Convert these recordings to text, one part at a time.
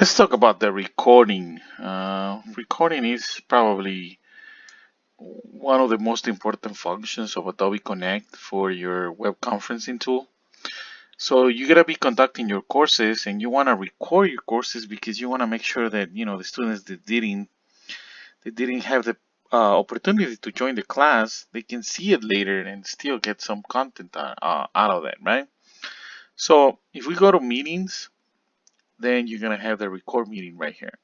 Let's talk about the recording. Recording is probably one of the most important functions of Adobe Connect for your web conferencing tool. So you gotta be conducting your courses, and you wanna record your courses because you wanna make sure that the students that didn't have the opportunity to join the class, they can see it later and still get some content out of that, right? So if we go to meetings, then you're gonna have the record meeting right here.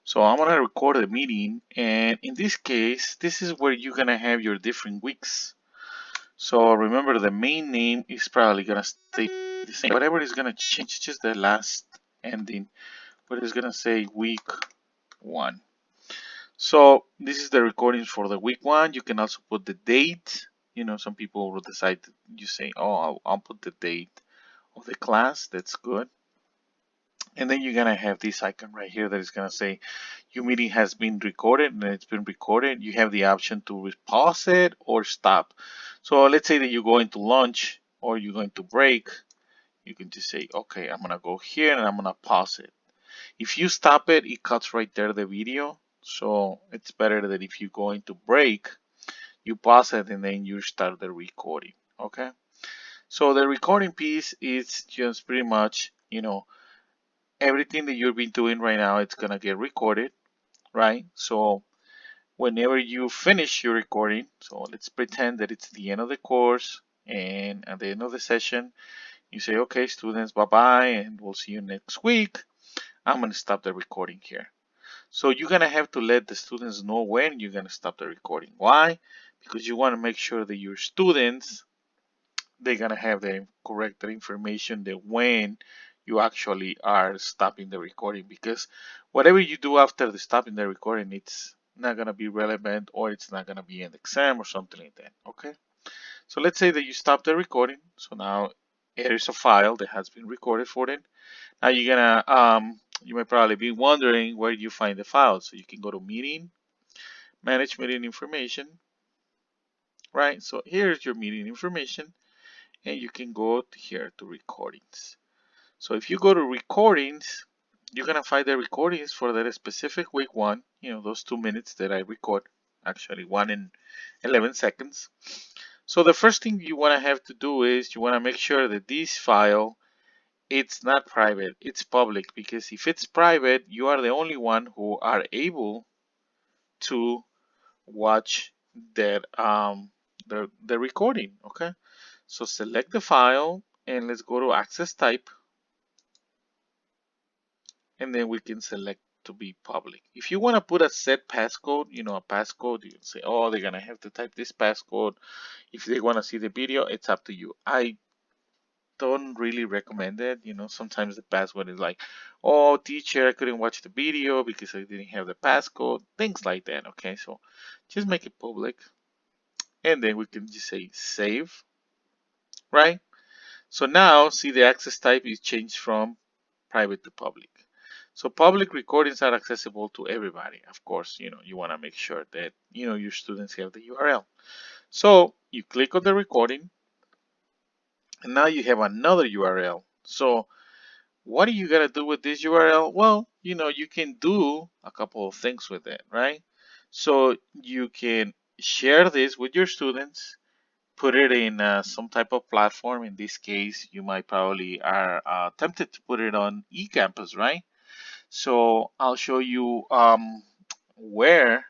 So I'm gonna record a meeting, and in this case, this is where you're gonna have your different weeks. So remember, the main name is probably gonna stay the same. Whatever is gonna change, just the last ending, but it's gonna say week 1. So this is the recordings for the week 1. You can also put the date. Some people will decide to, you say, oh, I'll put the date of the class. That's good. And then you're gonna have this icon right here that is gonna say your meeting has been recorded, and it's been recorded. You have the option to pause it or stop. So let's say that you're going to lunch or you're going to break. You can just say, okay, I'm gonna go here and I'm gonna pause it. If you stop it, it cuts right there the video. So it's better that if you're going to break, you pause it and then you start the recording. Okay. So the recording piece is just pretty much, everything that you've been doing right now, it's gonna get recorded, right? So whenever you finish your recording, so let's pretend that it's the end of the course, and at the end of the session, you say, okay, students, bye-bye, and we'll see you next week. I'm gonna stop the recording here. So you're gonna have to let the students know when you're gonna stop the recording. Why? Because you wanna make sure that your students, they're gonna have the correct information that when you actually are stopping the recording, because whatever you do after the stopping the recording, it's not gonna be relevant, or it's not gonna be an exam or something like that. Okay, so let's say that you stop the recording. So now there is a file that has been recorded for them. Now you're gonna you might probably be wondering where you find the file. So you can go to meeting, manage meeting information, right? So here's your meeting information, and you can go here to recordings. So if you go to recordings, you're gonna find the recordings for that specific week 1, those 2 minutes that I record, actually 1 and 11 seconds. So the first thing you wanna have to do is you wanna make sure that this file, it's not private, it's public, because if it's private, you are the only one who are able to watch that the recording. Okay, so select the file and let's go to access type, and then we can select to be public. If you want to put a set passcode, a passcode, you can say, oh, they're gonna have to type this passcode. If they want to see the video, it's up to you. I don't really recommend it. Sometimes the password is like, oh, teacher, I couldn't watch the video because I didn't have the passcode, things like that. Okay, so just make it public, and then we can just say save, right? So now see, the access type is changed from private to public. So public recordings are accessible to everybody. Of course, you want to make sure that your students have the URL. So you click on the recording, and now you have another URL. So what are you gonna do with this URL? Well, you can do a couple of things with it, right? So you can share this with your students, put it in some type of platform. In this case, you might probably are tempted to put it on eCampus, right? So I'll show you where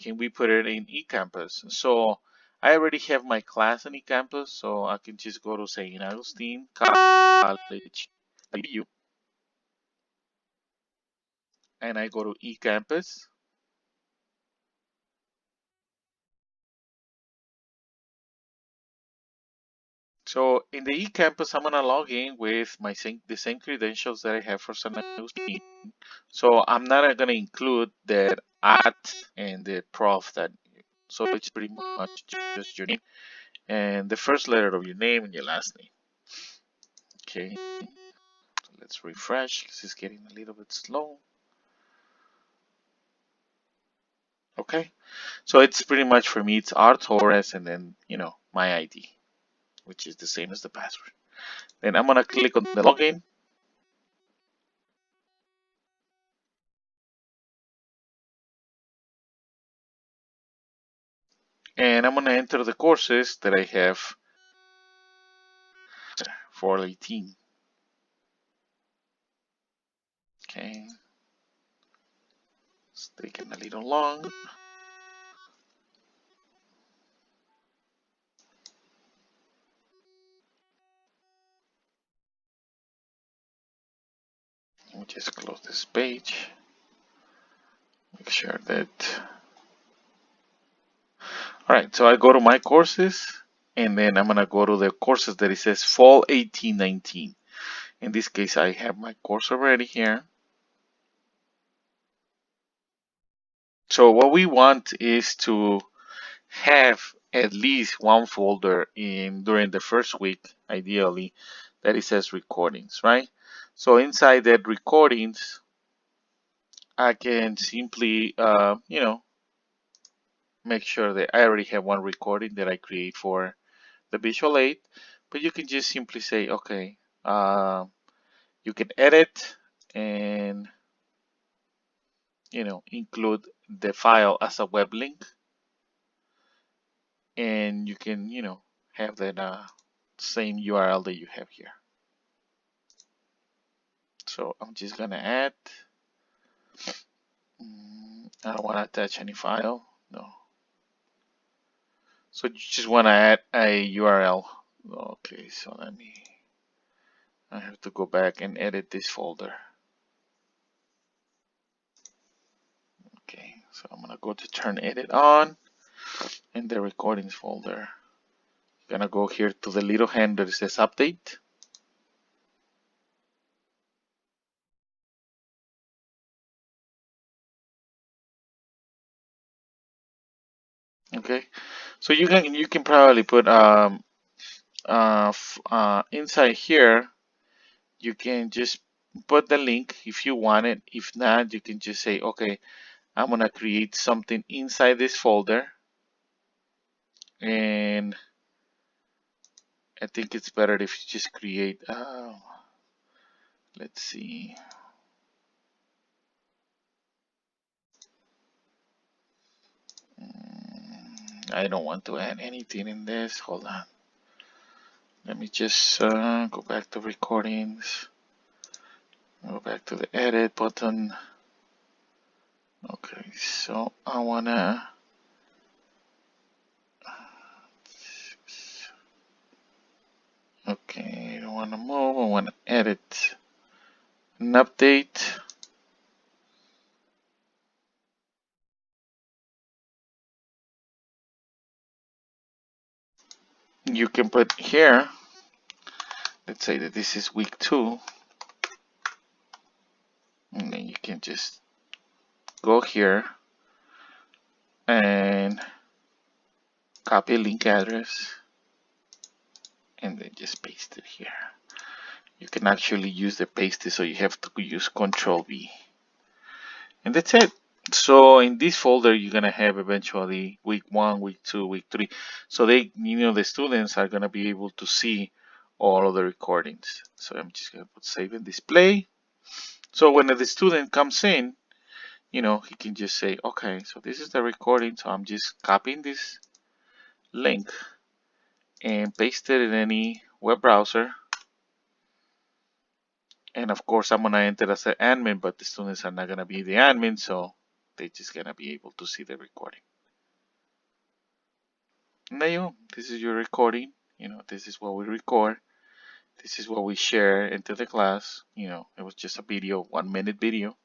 can we put it in eCampus. So I already have my class in eCampus, so I can just go to St. Augustine College, and I go to eCampus. So in the eCampus, I'm gonna log in with the same credentials that I have for St. Augustine. So I'm not gonna include that at and the prof that. So it's pretty much just your name and the first letter of your name and your last name. Okay, so let's refresh. This is getting a little bit slow. Okay, so it's pretty much, for me, it's R Torres and then my ID, which is the same as the password. Then I'm gonna click on the login. And I'm going to enter the courses that I have for 18. Okay, it's taking a little long. Let me just close this page. Make sure that. Alright, so I go to my courses, and then I'm gonna go to the courses that it says Fall 18-19. In this case, I have my course already here. So what we want is to have at least one folder in during the first week, ideally, that it says recordings, right? So inside that recordings, I can simply, make sure that I already have one recording that I create for the Visual 8, but you can just simply say, okay, you can edit and include the file as a web link, and you can have that same URL that you have here. So I'm just gonna add. I don't want to attach any file, no. So you just want to add a URL. Okay, so I have to go back and edit this folder. Okay, so I'm gonna go to turn edit on in the recordings folder. Gonna go here to the little hand that says update. Okay, so you can probably put inside here, you can just put the link if you want it. If not, you can just say, okay, I'm gonna create something inside this folder, and I think it's better if you just create let's see, I don't want to add anything in this. Hold on, let me just go back to recordings, go back to the edit button. Okay, so I wanna okay, I don't wanna move, I wanna edit and update. You can put here, let's say that this is week 2, and then you can just go here and copy link address and then just paste it here. You can actually use the paste, so you have to use Control V, and that's it. So in this folder, you're gonna have eventually week 1, week 2, week 3. So they, the students are gonna be able to see all of the recordings. So I'm just gonna put save and display. So when the student comes in, he can just say, okay, so this is the recording. So I'm just copying this link and paste it in any web browser. And of course, I'm gonna enter as an admin, but the students are not gonna be the admin, so they're just gonna be able to see the recording. And there you go. This is your recording. This is what we record. This is what we share into the class. It was just a video, 1-minute video.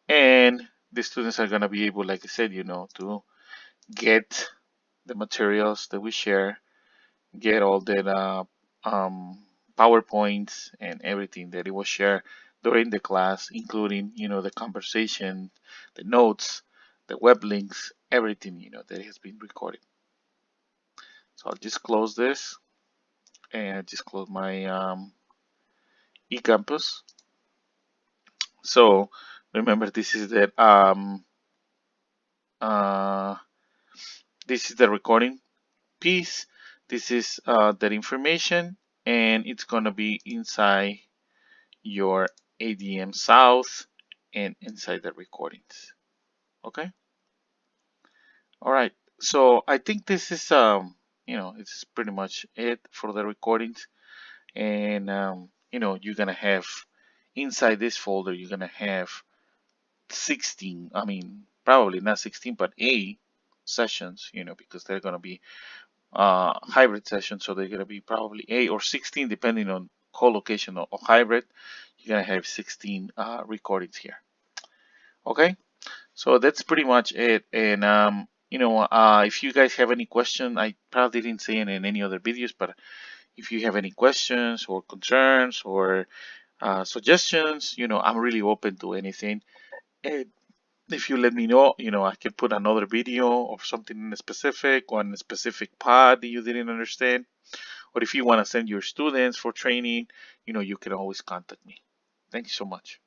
And the students are gonna be able, like I said, to get the materials that we share, get all the PowerPoints and everything that it was shared during the class, including, the conversation, the notes, the web links, everything, that has been recorded. So I'll just close this and just close my eCampus. So remember, this is the recording piece. This is that information, and it's gonna be inside your ADM South and inside the recordings. Okay. All right. So I think this is it's pretty much it for the recordings. And you're gonna have inside this folder, you're gonna have 16, I mean probably not 16 but 8 sessions, because they're gonna be hybrid sessions, so they're gonna be probably 8 or 16 depending on co-location or hybrid. You're gonna have 16 recordings here. Okay, so that's pretty much it. And if you guys have any question, I probably didn't say it in any other videos, but if you have any questions or concerns or suggestions, I'm really open to anything. And if you let me know, I can put another video or something in specific on a specific pod that you didn't understand. Or if you want to send your students for training, you can always contact me. Thank you so much.